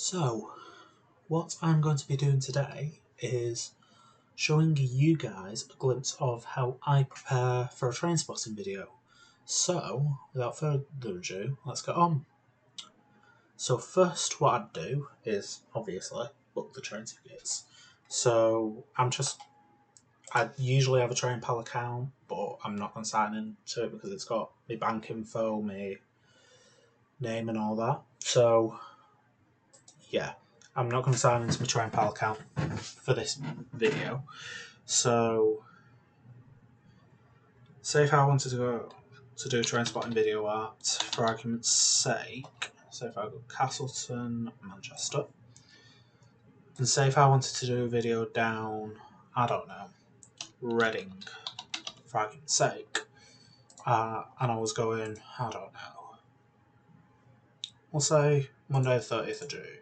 So, what I'm going to be doing today is showing you guys a glimpse of how I prepare for a train spotting video. So, without further ado, let's get on. So first what I'd do is, obviously, book the train tickets. So, I usually have a TrainPal account, but I'm not going to sign into it because it's got my bank info, my name and all that. So, yeah, I'm not going to sign into my TrainPal account for this video. So, say if I wanted to go to do a train spotting video at, for argument's sake, so if I go Castleton, Manchester, and say if I wanted to do a video down, I don't know, Reading, for argument's sake, and I was going, I don't know, we'll say Monday the 30th of June.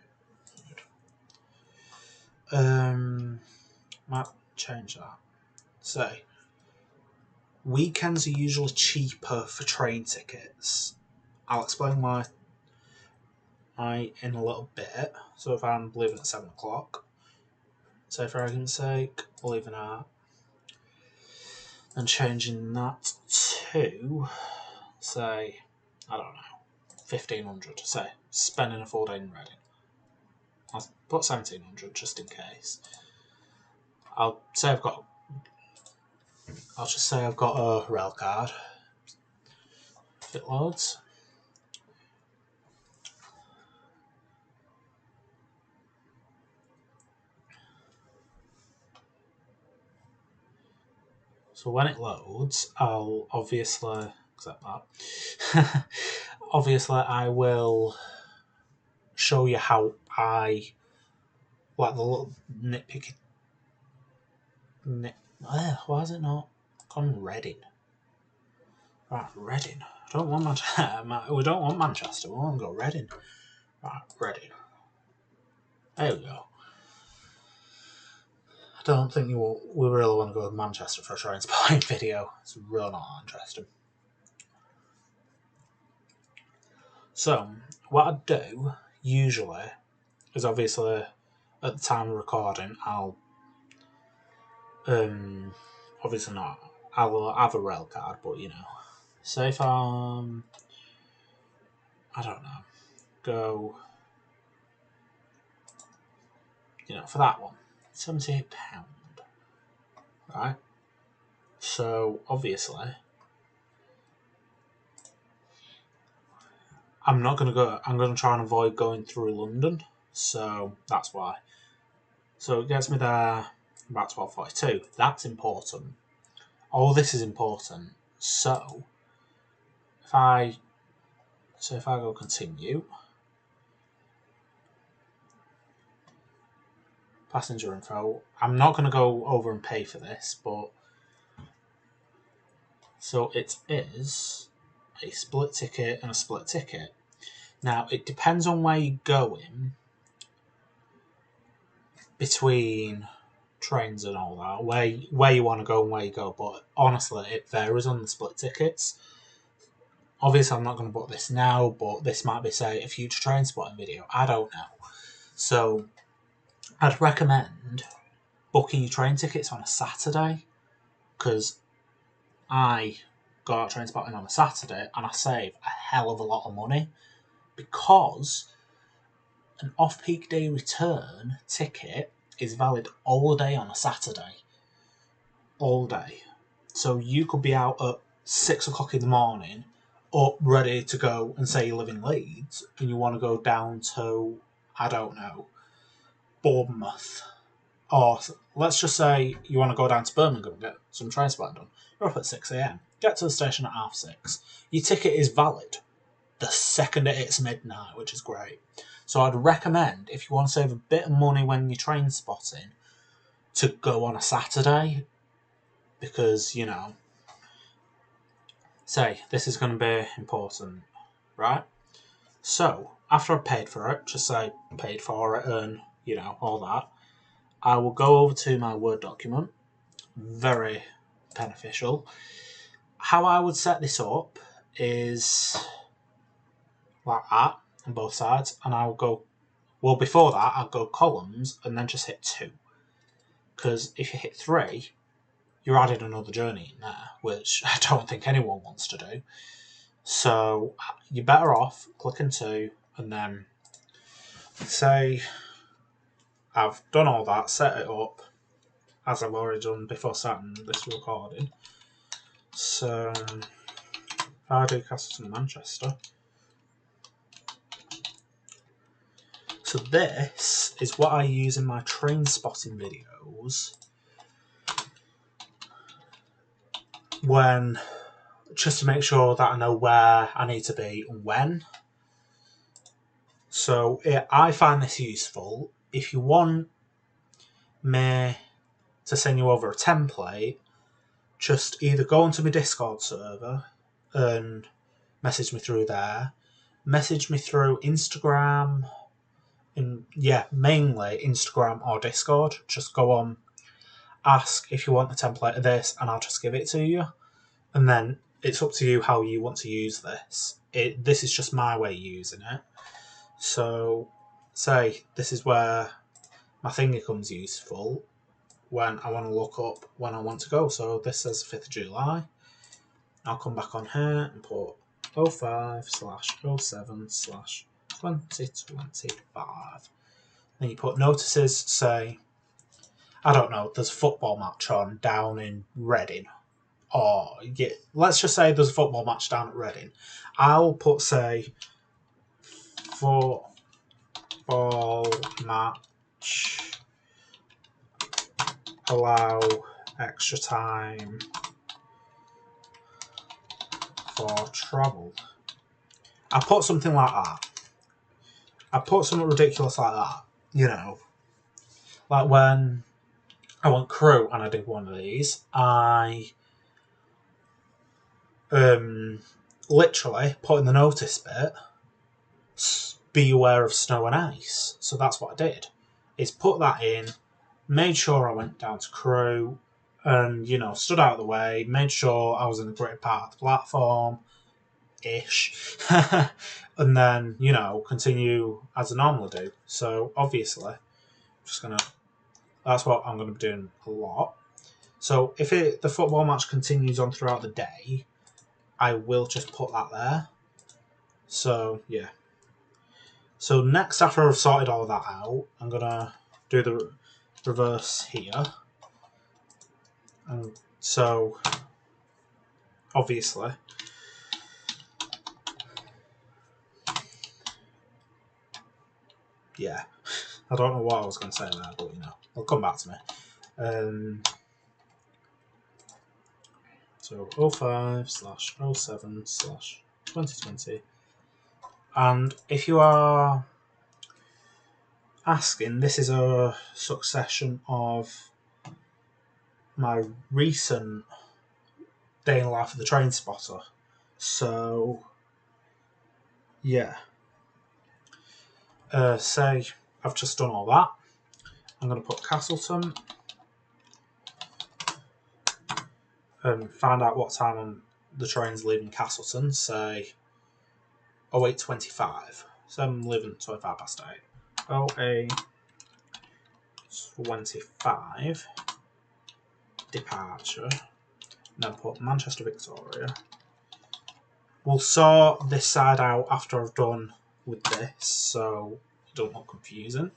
Might change that. Say, weekends are usually cheaper for train tickets. I'll explain why in a little bit. So if I'm leaving at 7 o'clock, say for argument's sake, leaving at, and changing that to, say, I don't know, 1500, say, spending a full day in Reading. I'll put 1700 just in case. I'll just say I've got a rail card. If it loads. So when it loads, I'll obviously accept that. Obviously, I will show you how I like the little nitpicky. Why is it not gone Reading? Right, Reading. I don't want Manchester. We don't want Manchester. We want to go Reading. Right, Reading. There we go. I don't think we really want to go to Manchester for a train spotting video. It's really not interesting. So, what I do usually is obviously at the time of recording, I'll obviously not. I will have a rail card, but you know, say if I don't know, go, you know, for that one, £78, right? So obviously, I'm not going to go. I'm going to try and avoid going through London, so that's why. So it gets me there about 12:42. That's important. All this is important. So if I go continue, passenger info. I'm not going to go over and pay for this, but so it is a split ticket and a split ticket. Now it depends on where you're going between trains and all that, where you want to go and where you go. But honestly, it varies on the split tickets. Obviously, I'm not going to book this now, but this might be, say, a future train spotting video. I don't know. So I'd recommend booking your train tickets on a Saturday, because I go out train spotting on a Saturday and I save a hell of a lot of money, because an off-peak day return ticket is valid all day on a Saturday. All day. So you could be out at 6 o'clock in the morning, up ready to go, and say you live in Leeds and you want to go down to, I don't know, Bournemouth. Or let's just say you want to go down to Birmingham and get some train spotting done. You're up at 6 a.m. Get to the station at 6:30. Your ticket is valid the second it hits midnight, which is great. So I'd recommend, if you want to save a bit of money when you're train spotting, to go on a Saturday, because, you know, say, this is going to be important, right? So, after I've paid for it, just say paid for it and, you know, all that, I will go over to my Word document. Very beneficial. How I would set this up is like that on both sides, and I will go Well, before that, I'd go columns and then just hit 2. Because if you hit 3, you're adding another journey in there, which I don't think anyone wants to do. So you're better off clicking 2 and then say I've done all that, set it up, as I've already done before starting this recording. So if I do Castleton Manchester. So this is what I use in my train spotting videos when, just to make sure that I know where I need to be and when. So I find this useful. If you want me to send you over a template, just either go onto my Discord server and message me through there, message me through Instagram, mainly Instagram or Discord. Just go on, ask if you want the template of this, and I'll just give it to you. And then it's up to you how you want to use this. This is just my way of using it. So, say this is where my thing becomes useful when I want to look up when I want to go. So this says 5th of July. I'll come back on here and put 05/07/2025. Then you put notices, say, I don't know, there's a football match on down in Reading. Or let's just say there's a football match down at Reading. I'll put, say, football match, allow extra time for travel. I put something like that. I put something ridiculous like that, you know. Like when I went Crewe and I did one of these, I literally put in the notice bit, be aware of snow and ice. So that's what I did, is put that in, made sure I went down to Crewe and, you know, stood out of the way, made sure I was in the great part of the platform-ish, and then, you know, continue as I normally do. So obviously, that's what I'm going to be doing a lot. So if the football match continues on throughout the day, I will just put that there. So, yeah. So next, after I've sorted all that out, I'm going to do the reverse here. And so, obviously, yeah. I don't know what I was going to say there, but, you know, it'll come back to me. So 05/07/2020. And if you are asking, this is a succession of my recent day in the life of the train spotter. So, yeah. Say I've just done all that. I'm going to put Castleton and find out what time the train's leaving Castleton. Say 08:25. So I'm leaving 8:25. 08:25 departure. And then put Manchester Victoria. We'll sort this side out after I've done with this, so it don't look confusing.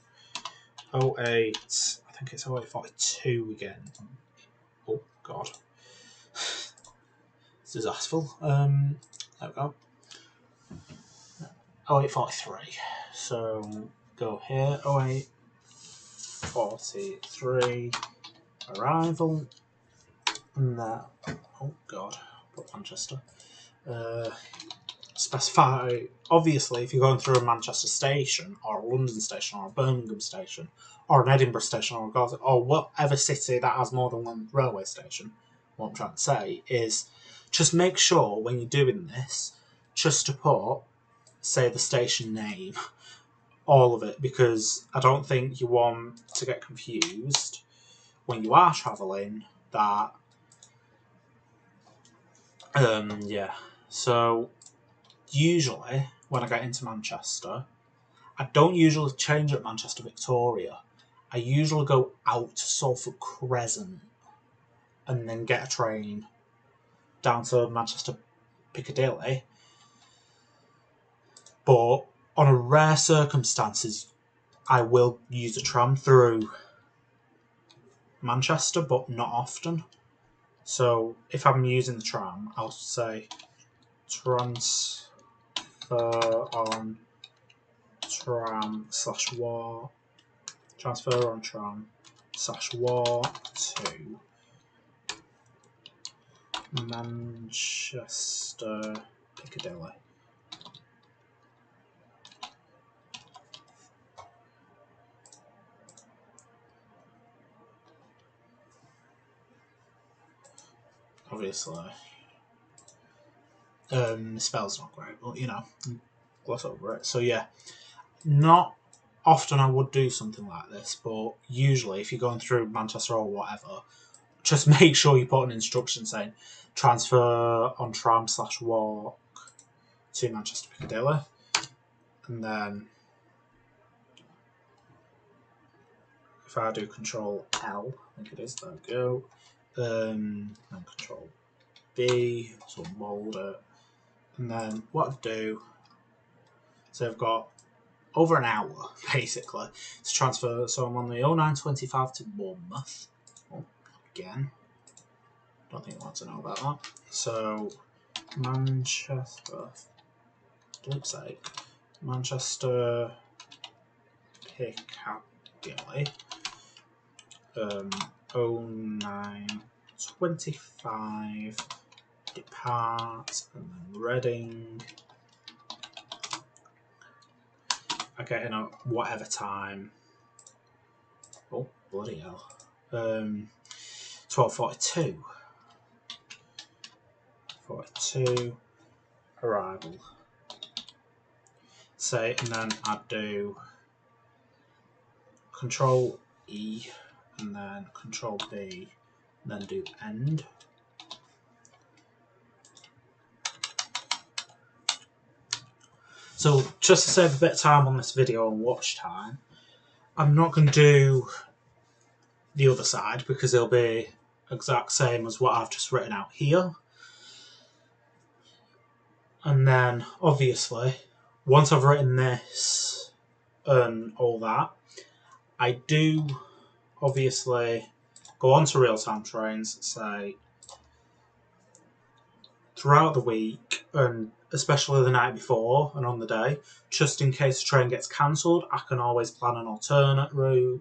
08, I think it's 08:42 again. Oh god. It's disasterful. There we go. 08:43. So go here. 08:43 arrival. And that. Oh god. Put Manchester. Specify. Obviously, if you're going through a Manchester station, or a London station, or a Birmingham station, or an Edinburgh station, or whatever city that has more than one railway station, what I'm trying to say is just make sure when you're doing this, just to put, say, the station name, all of it, because I don't think you want to get confused when you are travelling that. Yeah. So usually when I get into Manchester, I don't usually change at Manchester Victoria. I usually go out to Salford Crescent and then get a train down to Manchester Piccadilly. But on a rare circumstances, I will use a tram through Manchester, but not often. So if I'm using the tram, I'll say transfer on tram / war. Transfer on tram / war to Manchester Piccadilly. Obviously, the spell's not great, but you know, gloss over it. So yeah, not often I would do something like this, but usually if you're going through Manchester or whatever, just make sure you put an instruction saying transfer on tram / walk to Manchester Piccadilly, and then if I do Control L, I think it is, there we go, and Control B, so bold it, and then what I do, so I've got over an hour basically to transfer. So I'm on the 0925 to Bournemouth. Oh, again, don't think I want to know about that. So Manchester, flip's sake, Manchester Piccadilly, 0925 depart, and then Reading. I get in at whatever time. Oh, bloody hell. 12:42. 42. Arrival. Say, and then I'd do Control E, and then Control B, and then do end. So just to save a bit of time on this video and watch time, I'm not going to do the other side because it'll be exact same as what I've just written out here. And then obviously, once I've written this and all that, I do obviously go on to real-time trains, say, throughout the week, and especially the night before and on the day, just in case the train gets cancelled, I can always plan an alternate route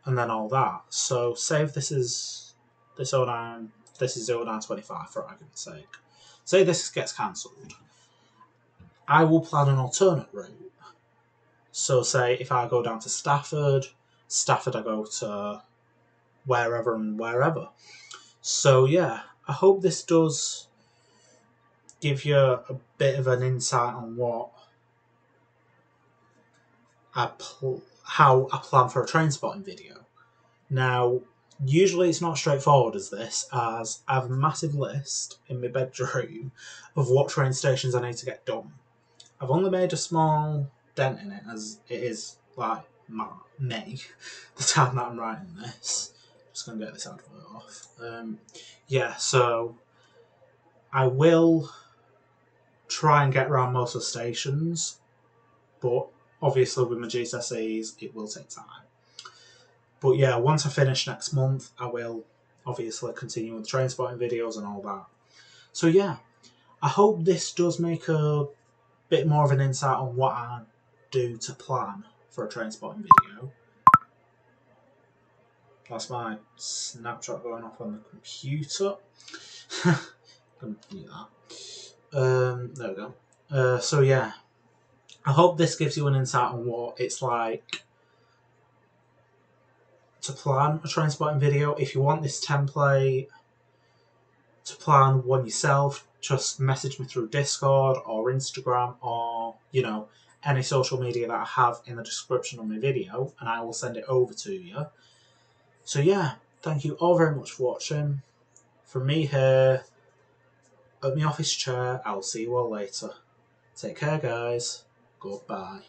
and then all that. So say if this is 0925 for argument's sake. Say this gets cancelled, I will plan an alternate route. So say if I go down to Stepford I go to wherever and wherever. So yeah, I hope this does give you a bit of an insight on how I plan for a Trainspotting video. Now, usually it's not straightforward as this, as I have a massive list in my bedroom of what train stations I need to get done. I've only made a small dent in it, as it is like May, the time that I'm writing this. Just going to get this advert off. Yeah, so I will try and get around most of the stations, but obviously with my GCSEs it will take time. But yeah, once I finish next month, I will obviously continue with Trainspotting videos and all that. So yeah, I hope this does make a bit more of an insight on what I do to plan for a Trainspotting video. That's my Snapchat going off on the computer. Gonna mute that. There we go. So yeah, I hope this gives you an insight on what it's like to plan a Trainspotting video. If you want this template to plan one yourself, just message me through Discord or Instagram or, you know, any social media that I have in the description of my video, and I will send it over to you. So yeah, thank you all very much for watching. From me here at my office chair, I'll see you all later. Take care, guys. Goodbye.